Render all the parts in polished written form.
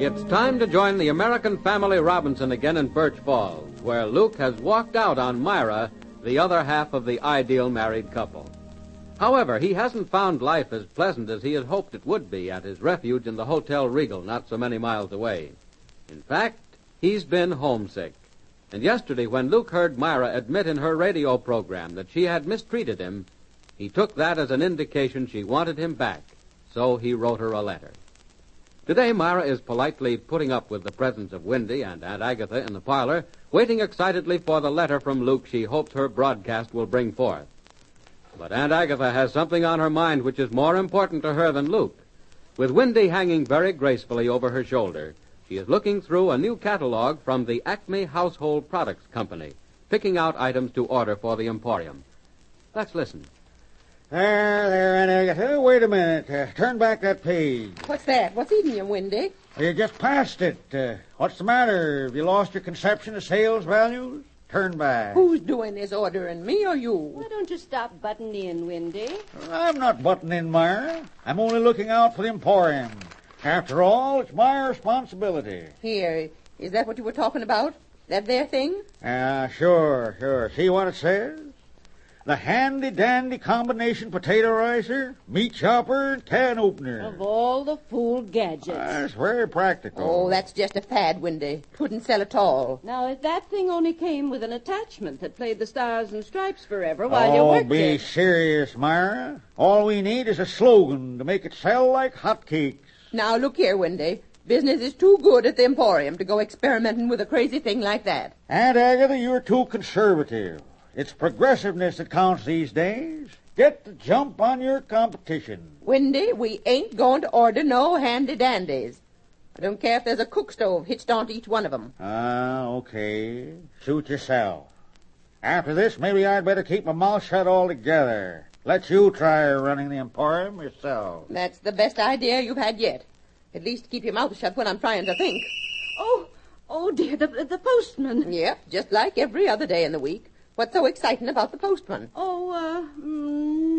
It's time to join the American family Robinson again in Birch Falls, where Luke has walked out on Myra, the other half of the ideal married couple. However, he hasn't found life as pleasant as he had hoped it would be at his refuge in the Hotel Regal not so many miles away. In fact, he's been homesick. And yesterday, when Luke heard Myra admit in her radio program that she had mistreated him, he took that as an indication she wanted him back, so he wrote her a letter. Today, Myra is politely putting up with the presence of Wendy and Aunt Agatha in the parlor, waiting excitedly for the letter from Luke she hopes her broadcast will bring forth. But Aunt Agatha has something on her mind which is more important to her than Luke. With Wendy hanging very gracefully over her shoulder, she is looking through a new catalog from the Acme Household Products Company, picking out items to order for the Emporium. Let's listen. There, Aunt Agatha. Wait a minute. Turn back that page. What's that? What's eating you, Wendy? You just passed it. What's the matter? Have you lost your conception of sales values? Turn back. Who's doing this ordering, me or you? Why don't you stop butting in, Wendy? I'm not butting in, Myra. I'm only looking out for the Emporium. After all, it's my responsibility. Here, is that what you were talking about? That there thing? Sure. See what it says? The handy-dandy combination potato ricer, meat chopper, and can opener. Of all the fool gadgets. That's very practical. Oh, that's just a fad, Wendy. Couldn't sell at all. Now, if that thing only came with an attachment that played the Stars and Stripes forever while you worked be it... serious, Myra. All we need is a slogan to make it sell like hotcakes. Now, look here, Wendy. Business is too good at the Emporium to go experimenting with a crazy thing like that. Aunt Agatha, you're too conservative. It's progressiveness that counts these days. Get the jump on your competition. Wendy, we ain't going to order no handy-dandies. I don't care if there's a cook stove hitched onto each one of them. Okay. Suit yourself. After this, maybe I'd better keep my mouth shut altogether. Let you try running the Emporium yourself. That's the best idea you've had yet. At least keep your mouth shut when I'm trying to think. Oh, dear, the postman. Yep, just like every other day in the week. What's so exciting about the postman?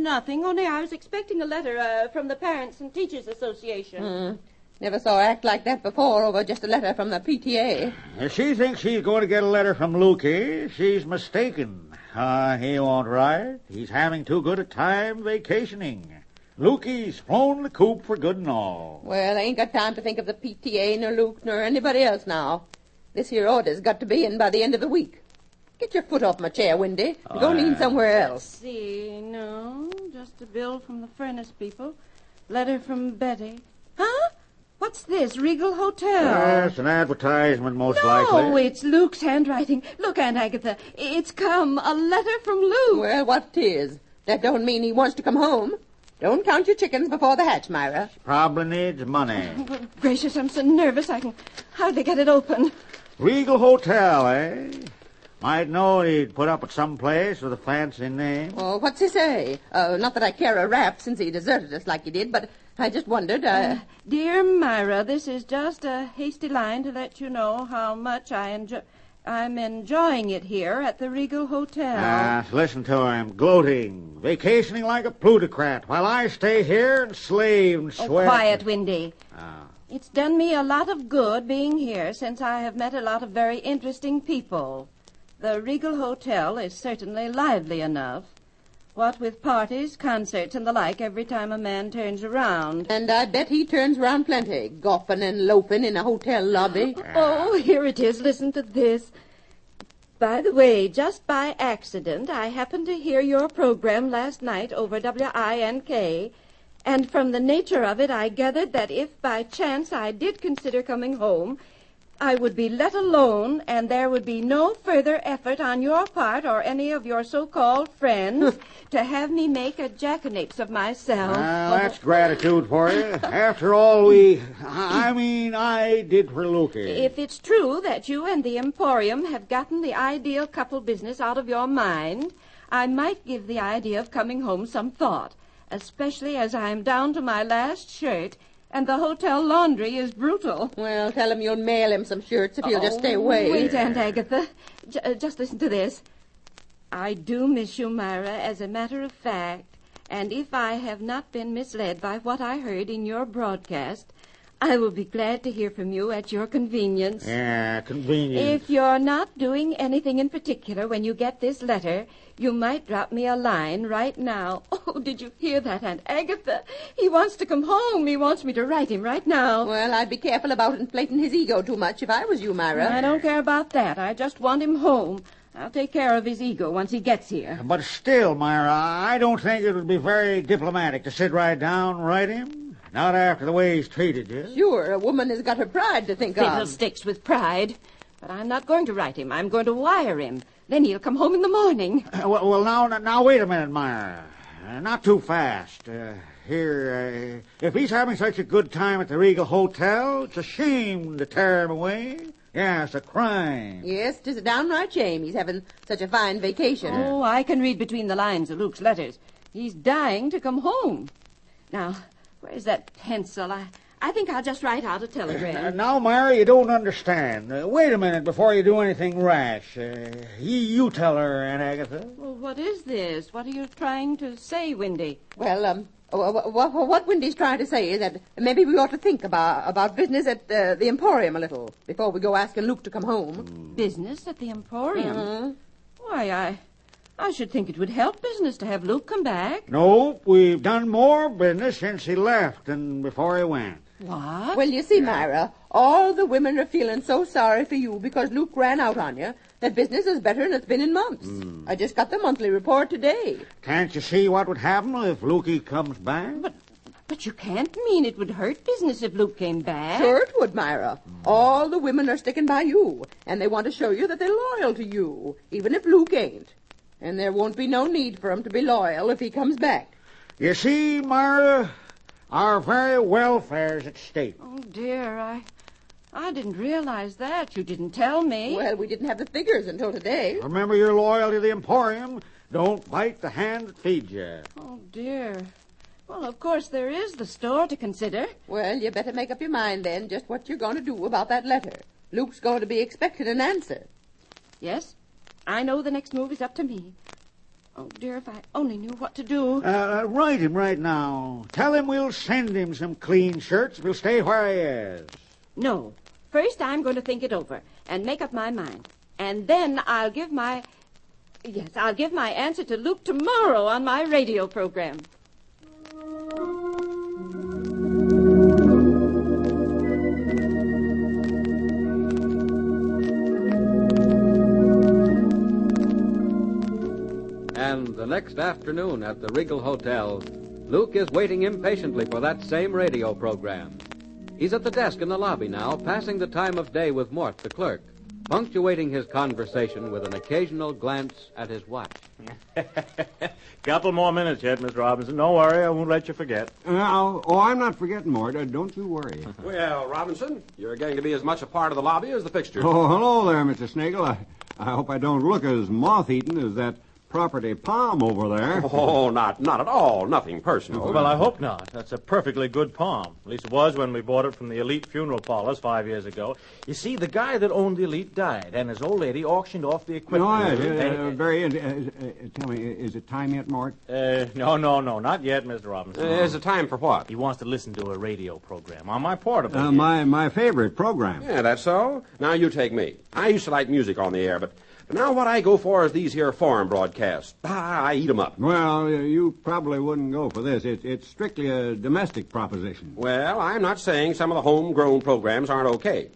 Nothing. Only I was expecting a letter from the Parents and Teachers Association. Never saw her act like that before over just a letter from the PTA. If she thinks she's going to get a letter from Lukey, she's mistaken. He won't write. He's having too good a time vacationing. Lukey's flown the coop for good and all. Well, I ain't got time to think of the PTA, nor Luke, nor anybody else now. This here order's got to be in by the end of the week. Get your foot off my chair, Wendy. Go lean somewhere else. Let's see. No, just a bill from the furnace people. Letter from Betty. Huh? What's this? Regal Hotel? It's an advertisement, most likely. No, it's Luke's handwriting. Look, Aunt Agatha, it's come. A letter from Luke. Well, what it is? That don't mean he wants to come home. Don't count your chickens before the hatch, Myra. Probably needs money. Oh, gracious, I'm so nervous I can hardly get it open. Regal Hotel, eh? Might know he'd put up at some place with a fancy name. Oh, what's he say? Not that I care a rap since he deserted us like he did, but I just wondered, Dear Myra, this is just a hasty line to let you know how much I'm enjoying it here at the Regal Hotel. Listen to him, gloating, vacationing like a plutocrat, while I stay here and slave and sweat. Quiet, Wendy. It's done me a lot of good being here since I have met a lot of very interesting people. The Regal Hotel is certainly lively enough. What with parties, concerts, and the like every time a man turns around. And I bet he turns around plenty, golfing and loping in a hotel lobby. Oh, here it is. Listen to this. By the way, just by accident, I happened to hear your program last night over WINK, and from the nature of it, I gathered that if by chance I did consider coming home, I would be let alone, and there would be no further effort on your part or any of your so-called friends to have me make a jackanapes of myself. That's gratitude for you. After all, I did for Lukey. If it's true that you and the Emporium have gotten the ideal couple business out of your mind, I might give the idea of coming home some thought, especially as I'm down to my last shirt, and the hotel laundry is brutal. Well, tell him you'll mail him some shirts if he'll just stay away. Wait, Aunt Agatha. Just listen to this. I do miss you, Myra, as a matter of fact, and if I have not been misled by what I heard in your broadcast, I will be glad to hear from you at your convenience. Yeah, convenient. If you're not doing anything in particular when you get this letter, you might drop me a line right now. Oh, did you hear that, Aunt Agatha? He wants to come home. He wants me to write him right now. Well, I'd be careful about inflating his ego too much if I was you, Myra. I don't care about that. I just want him home. I'll take care of his ego once he gets here. But still, Myra, I don't think it would be very diplomatic to sit right down and write him. Not after the way he's treated you. Sure, a woman has got her pride to think of. Fiddlesticks with pride. But I'm not going to write him. I'm going to wire him. Then he'll come home in the morning. Well, now, wait a minute, Myra. Not too fast. If he's having such a good time at the Regal Hotel, it's a shame to tear him away. Yeah, it's a crime. Yes, 'tis a downright shame he's having such a fine vacation. Oh, I can read between the lines of Luke's letters. He's dying to come home. Now, where's that pencil? I think I'll just write out a telegram. Now, Myra, you don't understand. Wait a minute before you do anything rash. You tell her, Aunt Agatha. Well, what is this? What are you trying to say, Windy? Well, what Wendy's trying to say is that maybe we ought to think about business at the Emporium a little before we go asking Luke to come home. Business at the Emporium? Mm-hmm. Why, I should think it would help business to have Luke come back. Nope, we've done more business since he left than before he went. What? Well, you see, Myra, all the women are feeling so sorry for you because Luke ran out on you that business is better than it's been in months. I just got the monthly report today. Can't you see what would happen if Lukey comes back? But you can't mean it would hurt business if Luke came back. Sure it would, Myra. All the women are sticking by you, and they want to show you that they're loyal to you, even if Luke ain't. And there won't be no need for him to be loyal if he comes back. You see, Myra, our very welfare's at stake. Oh, dear, I didn't realize that. You didn't tell me. Well, we didn't have the figures until today. Remember your loyalty to the Emporium. Don't bite the hand that feeds you. Oh, dear. Well, of course, there is the store to consider. Well, you better make up your mind then just what you're going to do about that letter. Luke's going to be expecting an answer. Yes, I know the next move is up to me. Oh, dear, if I only knew what to do. Write him right now. Tell him we'll send him some clean shirts. We'll stay where he is. No. First, I'm going to think it over and make up my mind. And then I'll give my answer to Luke tomorrow on my radio program. And the next afternoon at the Regal Hotel, Luke is waiting impatiently for that same radio program. He's at the desk in the lobby now, passing the time of day with Mort, the clerk, punctuating his conversation with an occasional glance at his watch. Couple more minutes yet, Mr. Robinson. Don't worry, I won't let you forget. I'm not forgetting, Mort. Don't you worry. Well, Robinson, you're going to be as much a part of the lobby as the fixture. Oh, hello there, Mr. Snaggle. I hope I don't look as moth-eaten as that property palm over there. Oh, not at all. Nothing personal. Well, I hope not. That's a perfectly good palm. At least it was when we bought it from the Elite Funeral Parlors 5 years ago. You see, the guy that owned the Elite died, and his old lady auctioned off the equipment. Tell me, is it time yet, Mort? No, not yet, Mr. Robinson. Is it time for what? He wants to listen to a radio program on my portable. My favorite program. Yeah, that's so. Now you take me. I used to like music on the air, but now what I go for is these here foreign broadcasts. I eat 'em up. Well, you probably wouldn't go for this. It's strictly a domestic proposition. Well, I'm not saying some of the homegrown programs aren't okay.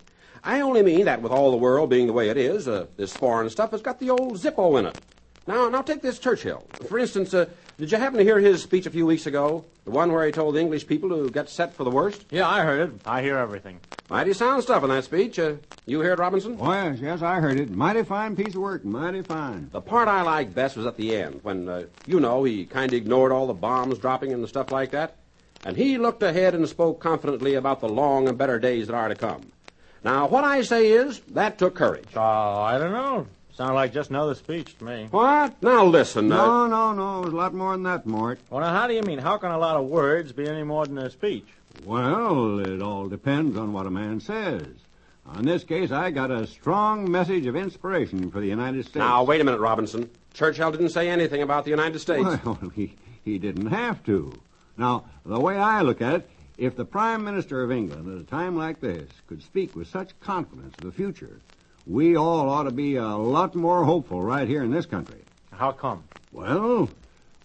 I only mean that with all the world being the way it is, this foreign stuff has got the old Zippo in it. Now take this Churchill. For instance, did you happen to hear his speech a few weeks ago? The one where he told the English people to get set for the worst? Yeah, I heard it. I hear everything. Mighty sound stuff in that speech. You hear it, Robinson? Oh, yes, I heard it. Mighty fine piece of work, mighty fine. The part I liked best was at the end, when, he kind of ignored all the bombs dropping and stuff like that. And he looked ahead and spoke confidently about the long and better days that are to come. Now, what I say is, that took courage. Oh, I don't know. Sounded like just another speech to me. What? Now, listen. No. It was a lot more than that, Mort. Well, now, how do you mean? How can a lot of words be any more than a speech? Well, it all depends on what a man says. In this case, I got a strong message of inspiration for the United States. Now, wait a minute, Robinson. Churchill didn't say anything about the United States. Well, he didn't have to. Now, the way I look at it, If the Prime Minister of England at a time like this could speak with such confidence of the future, we all ought to be a lot more hopeful right here in this country. How come? Well,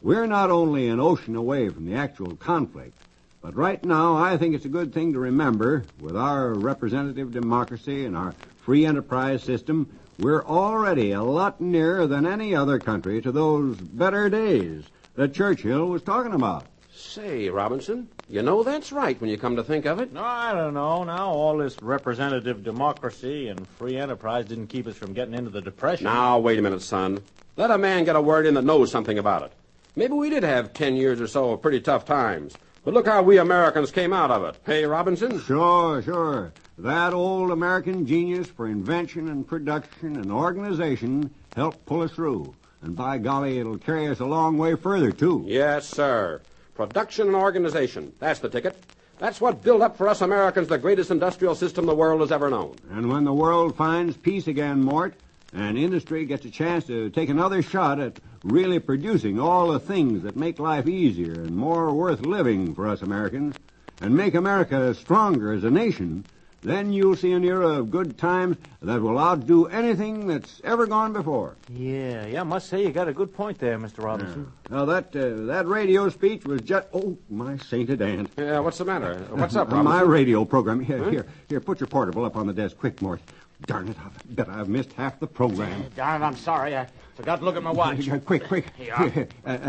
we're not only an ocean away from the actual conflict, but right now I think it's a good thing to remember, with our representative democracy and our free enterprise system, we're already a lot nearer than any other country to those better days that Churchill was talking about. Say, Robinson, you know that's right when you come to think of it. No, I don't know. Now, all this representative democracy and free enterprise didn't keep us from getting into the Depression. Now, wait a minute, son. Let a man get a word in that knows something about it. Maybe we did have 10 years or so of pretty tough times. But look how we Americans came out of it. Hey, Robinson? Sure. That old American genius for invention and production and organization helped pull us through. And by golly, it'll carry us a long way further, too. Yes, sir. Production and organization. That's the ticket. That's what built up for us Americans the greatest industrial system the world has ever known. And when the world finds peace again, Mort, and industry gets a chance to take another shot at really producing all the things that make life easier and more worth living for us Americans, and make America stronger as a nation, then you'll see an era of good times that will outdo anything that's ever gone before. Yeah, I must say you got a good point there, Mr. Robinson. Now, that radio speech was just... Oh, my sainted aunt. Yeah, what's the matter? What's up, Robinson? My radio program. Here, put your portable up on the desk. Quick, Mort. Darn it, I bet I've missed half the program. Darn it, I'm sorry. I forgot to look at my watch. Quick. Here,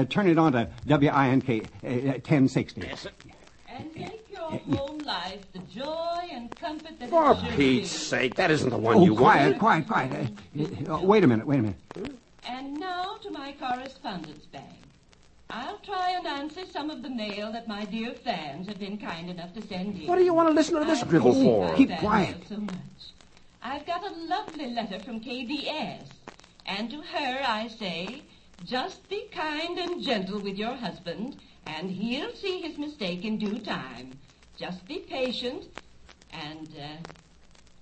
turn it on to WINK 1060. Yes, sir. And make your home life the joy and comfort that For it should Pete's be. sake, that isn't the one you quiet. wanted. Wait a minute. And now to my correspondence bag. I'll try and answer some of the mail that my dear fans have been kind enough to send in. What do you want to listen to this drivel for? Keep quiet. So much. I've got a lovely letter from KBS. And to her I say, just be kind and gentle with your husband, and he'll see his mistake in due time. Just be patient. And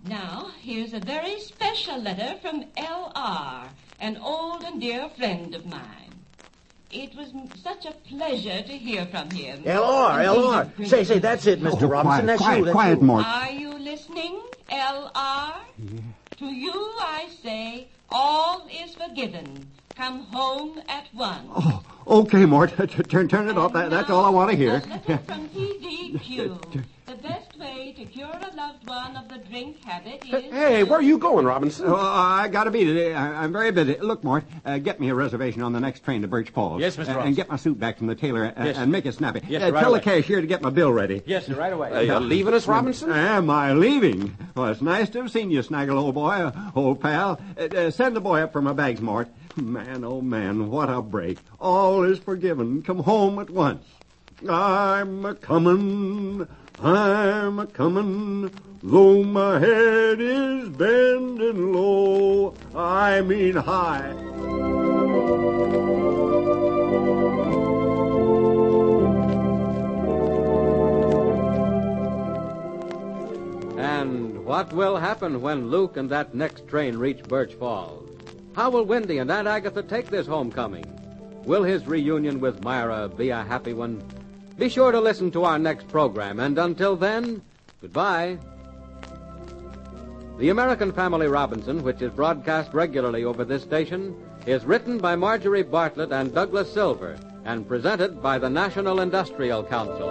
now, here's a very special letter from L.R., an old and dear friend of mine. It was such a pleasure to hear from him. L.R. Say, that's it, Mr. Robinson. That's you. Quiet, Mort. Are you listening, L.R.? Yeah. To you I say, all is forgiven. Come home at once. Oh, okay, Mort. Turn it off. That's all I want to hear. A letter from PDQ. The best way to cure a loved one of the drink habit is... Hey, where are you going, Robinson? Oh, I gotta be today. I'm very busy. Look, Mort, get me a reservation on the next train to Birch Falls. Yes, Mr. Robinson. And get my suit back from the tailor Yes. and make it snappy. Yes, right tell away. the cashier to get my bill ready. Yes, sir, right away. You're leaving us, Robinson? Am I leaving? Well, it's nice to have seen you, Snaggle, old boy, old pal. Send the boy up for my bags, Mort. Man, oh man, what a break. All is forgiven. Come home at once. I'm a-comin', though my head is bending low, I mean high. And what will happen when Luke and that next train reach Birch Falls? How will Wendy and Aunt Agatha take this homecoming? Will his reunion with Myra be a happy one? Be sure to listen to our next program, and until then, goodbye. The American Family Robinson, which is broadcast regularly over this station, is written by Marjorie Bartlett and Douglas Silver, and presented by the National Industrial Council.